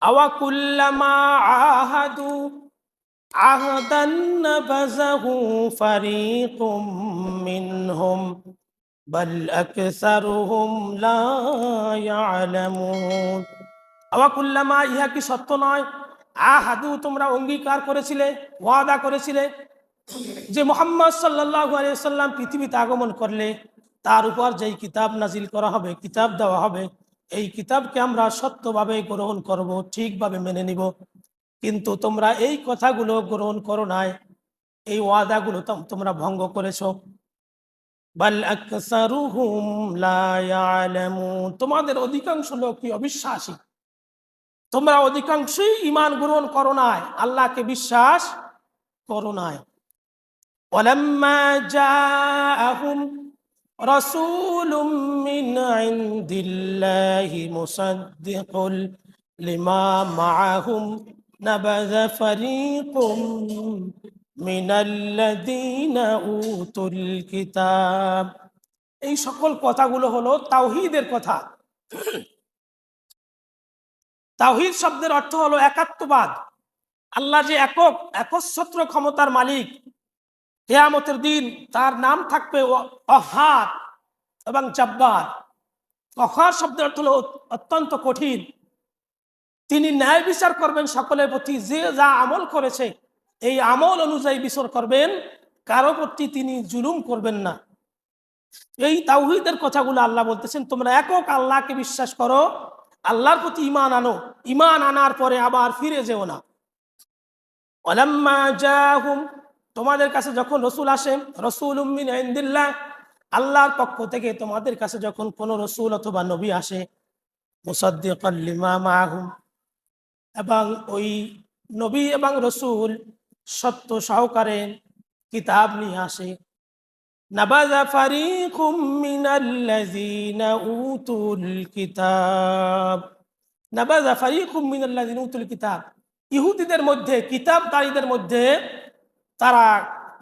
আওয়া কুল্লামা আহাদু আহদান নাবাযাহু ফারীকুম মিনহুম বাল আকসারুহুম লা ইয়ালামুন। আওয়া কুল্লামা, ইহা কি সত্য নয়? আহাদু, তোমরা অঙ্গীকার করেছিলে, ওয়াদা করেছিলে যে মুহাম্মদ সাল্লাল্লাহু আলাইহি ওয়াসাল্লাম পৃথিবীতে আগমন করলে তার উপর যেই কিতাব নাজিল করা হবে, কিতাব দেওয়া হবে, এই কিতাবকে আমরা সত্যভাবে গ্রহণ করব, ঠিকভাবে মেনে নিব। কিন্তু তোমরা এই কথাগুলো গ্রহণ করো নাই, এই ওয়াদাগুলো তোমরা ভঙ্গ করেছো। বাল আকসারুহুম লা ইয়ালামুন, তোমাদের অধিকাংশ লোকই অবিশ্বাসী। তোমরা অধিকাংশই ঈমান গ্রহণ করো নাই, আল্লাহকে বিশ্বাস করো নাই। ওয়ালাম্মা জাআহুম রাসূলুম মিন ইনদিল্লাহি মুসাদ্দিকুল লিমা মাআহুম নাবাযা ফারীকুম মিনাল্লাযীনা উতুল কিতাব। এই সকল কথাগুলো হলো তাওহীদের কথা। তাওহীদ শব্দের অর্থ হলো একাত্মবাদ। আল্লাহ যে একক, একচ্ছত্র ক্ষমতার মালিক। কিয়ামতের দিন তার নাম থাকবে কহ্হার এবং জব্বার। কহ্হার শব্দের অর্থ হলো অত্যন্ত কঠিন। তিনি ন্যায় বিচার করবেন সকলের প্রতি, যে যা আমল করেছে এই আমল অনুযায়ী বিচার করবেন, কারো প্রতি তিনি জুলুম করবেন না। এই তাওহীদের কথাগুলো আল্লাহ বলতেছেন, তোমরা একক আল্লাহকে বিশ্বাস করো, আল্লাহর প্রতি ঈমান আনো, ঈমান আনার পরে আবার ফিরে যেও না। ওয়ালাম্মা জাহুম, তোমাদের কাছে যখন রসুল আসে, রাসূলুম মিন ইনদিল্লাহ, আল্লাহর পক্ষ থেকে তোমাদের কাছে যখন কোনো রসুল অথবা নবী আসে, মুসাদ্দিকাল লিমা মাআহুম, এবং ওই নবী এবং রসুল সত্য সহকারে কিতাব নিয়ে আসে, নাবাযা ফারীকুম মিনাল্লাযীনা উতুল কিতাব, নাবাযা ফারীকুম মিনাল্লাযীনা উতুল কিতাব, ইহুদিদের মধ্যে, কিতাবধারীদের মধ্যে তারা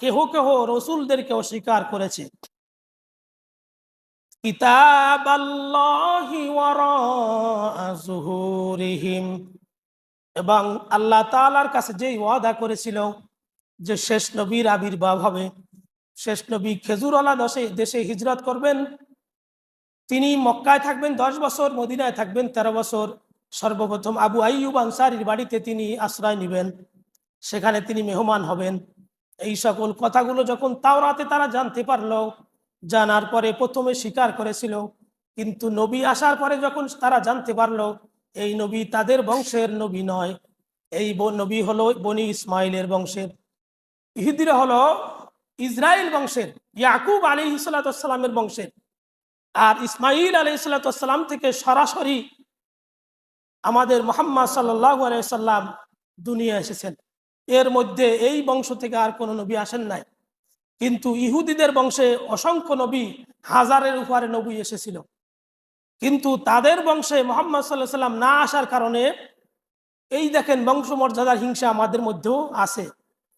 কেহ কেহ রসুলদেরকে অস্বীকার করেছে। কিতাবাল্লাহি ওয়ারাআ যুহুরিহিম, এবং আল্লাহ তাআলার কাছে যেই ওয়াদা করেছিল যে শেষ নবীর আবির্ভাব হবে, শেষ নবী খেজুরওয়ালা দেশে হিজরত করবেন, তিনি মক্কায় থাকবেন 10 বছর, মদিনায় থাকবেন 13 বছর। সর্বপ্রথম আবু আইয়ুব আনসারীর বাড়িতে তিনি আশ্রয় নেবেন, সেখানে তিনি মেহমান হবেন। এই সকল কথাগুলো যখন তাওরাতে তারা জানতে পারলো, জানার পরে প্রথমে স্বীকার করেছিল, কিন্তু নবী আসার পরে যখন তারা জানতে পারলো এই নবী তাদের বংশের নবী নয়, এই নবী হলো বনি ইসমাইলের বংশের, ইহুদিরা হলো ইসরাইল বংশের, ইয়াকুব আলাইহিস সালামের বংশের, আর ইসমাইল আলাইহিস সালাম থেকে সরাসরি আমাদের মুহাম্মদ সাল্লাল্লাহু আলাইহি সাল্লাম দুনিয়া এসেছেন। এর মধ্যে এই বংশ থেকে আর কোনো নবী আসেন নাই। কিন্তু ইহুদিদের বংশে অসংখ্য নবী, হাজারের উপরে নবী এসেছিল, কিন্তু তাদের বংশে মুহাম্মদ সাল্লাল্লাহু আলাইহি সাল্লাম না আসার কারণে এই দেখেন বংশমর্যাদার হিংসা আমাদের মধ্যেও আছে,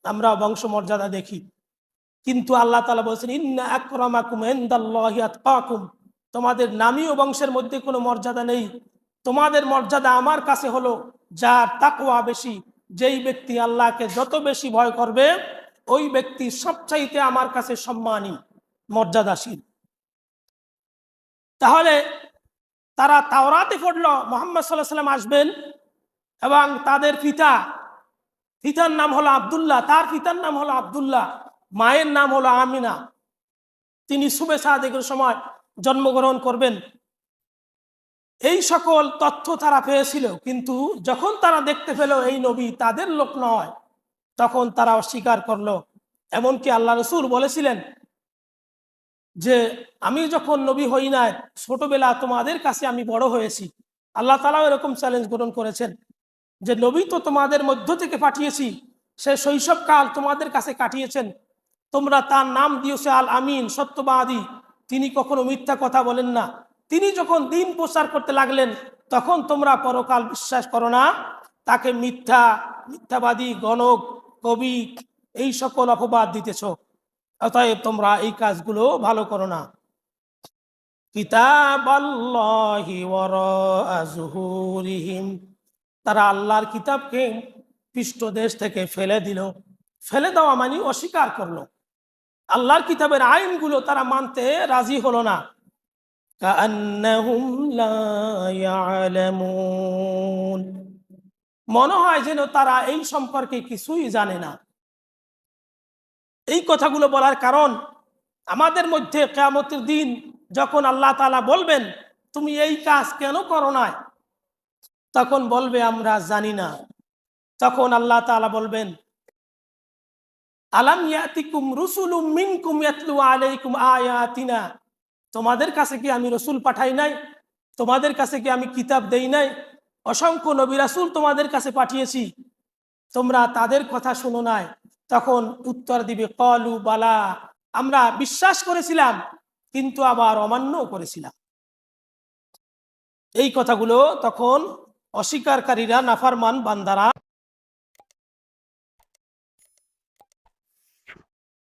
আমরা বংশমর্যাদা দেখি। কিন্তু আল্লাহ তাআলা বলছেন, ইন্না আকরামাকুম ইনদাল্লাহি আতকাকুম, তোমাদের নামীয় বংশের মধ্যে কোনো মর্যাদা নেই, তোমাদের মর্যাদা আমার কাছে হলো যার তাকওয়া বেশি, যেই ব্যক্তি আল্লাহকে যত বেশি ভয় করবে ওই ব্যক্তি সবচাইতে আমার কাছে সম্মানী, মর্যাদাশীল। তাহলে তারা তাওরাতে পড়লো মুহাম্মদ সাল্লাল্লাহু আলাইহি সাল্লাম আসবেন, এবং তাদের পিতার নাম হলো আব্দুল্লাহ, তার পিতার নাম হলো আব্দুল্লাহ, মায়ের নাম হলো আমিনা, তিনি শুবে সাদেকের সময় জন্মগ্রহণ করবেন। এই সকল তথ্য তারা পেয়েছিল, কিন্তু যখন তারা দেখতে পেল এই নবী তাদের লোক নয়, তখন তারা অস্বীকার করলো। এমনকি আল্লাহ রসুল বলেছিলেন যে আমি যখন নবী হই নাই, ছোটবেলা তোমাদের কাছে আমি বড় হয়েছি। আল্লাহ তাআলা এরকম চ্যালেঞ্জ গ্রহণ করেছেন যে নবী তো তোমাদের মধ্য থেকে পাঠিয়েছি, সে শৈশবকাল তোমাদের কাছে কাটিয়েছেন, তোমরা তার নাম দিয়েছে আল আমিন, সত্যবাদী, তিনি কখনো মিথ্যা কথা বলেন না। তিনি যখন দিন প্রচার করতে লাগলেন তখন তোমরা পরকাল বিশ্বাস করো না, তাকে মিথ্যাবাদী, গণক, কবি এই সকল অপবাদ দিতেছ, অতএব তোমরা এই কাজগুলো ভালো করো না। কিতাবাল্লাহি ওয়ারাআ যুহুরিহিম, তারা আল্লাহর কিতাবকে পৃষ্ঠদেশ থেকে ফেলে দিল। ফেলে দেওয়া মানে অস্বীকার করলো, আল্লাহর কিতাবের আইনগুলো তারা মানতে রাজি হলো না। কাআন্নাহুম লা ইয়ালামুন, মনে হয় যেন তারা এই সম্পর্কে কিছুই জানে না। এই কথাগুলো বলার কারণ, আমাদের মধ্যে কিয়ামতের দিন যখন আল্লাহ তাআলা বলবেন তুমি এই কাজ কেন করো না, তখন বলবে আমরা জানি না। তখন আল্লাহ তাআলা বলবেন আলাম ইয়াতিকুম রুসুলুম মিনকুম ইয়াতলু আলাইকুম আয়াতিনা, তোমাদের কাছে কি আমি রসুল পাঠাই নাই? তোমাদের কাছে কি আমি কিতাব দেই নাই? অসংখ্য নবী রাসূল তোমাদের কাছে পাঠিয়েছি, তোমরা তাদের কথা শুনো নাই? তখন উত্তর দিবে ক্বালু বালা, আমরা বিশ্বাস করেছিলাম কিন্তু আবার অমান্য করেছিলাম। এই কথাগুলো তখন অস্বীকারীরা, নাফরমান বান্দারা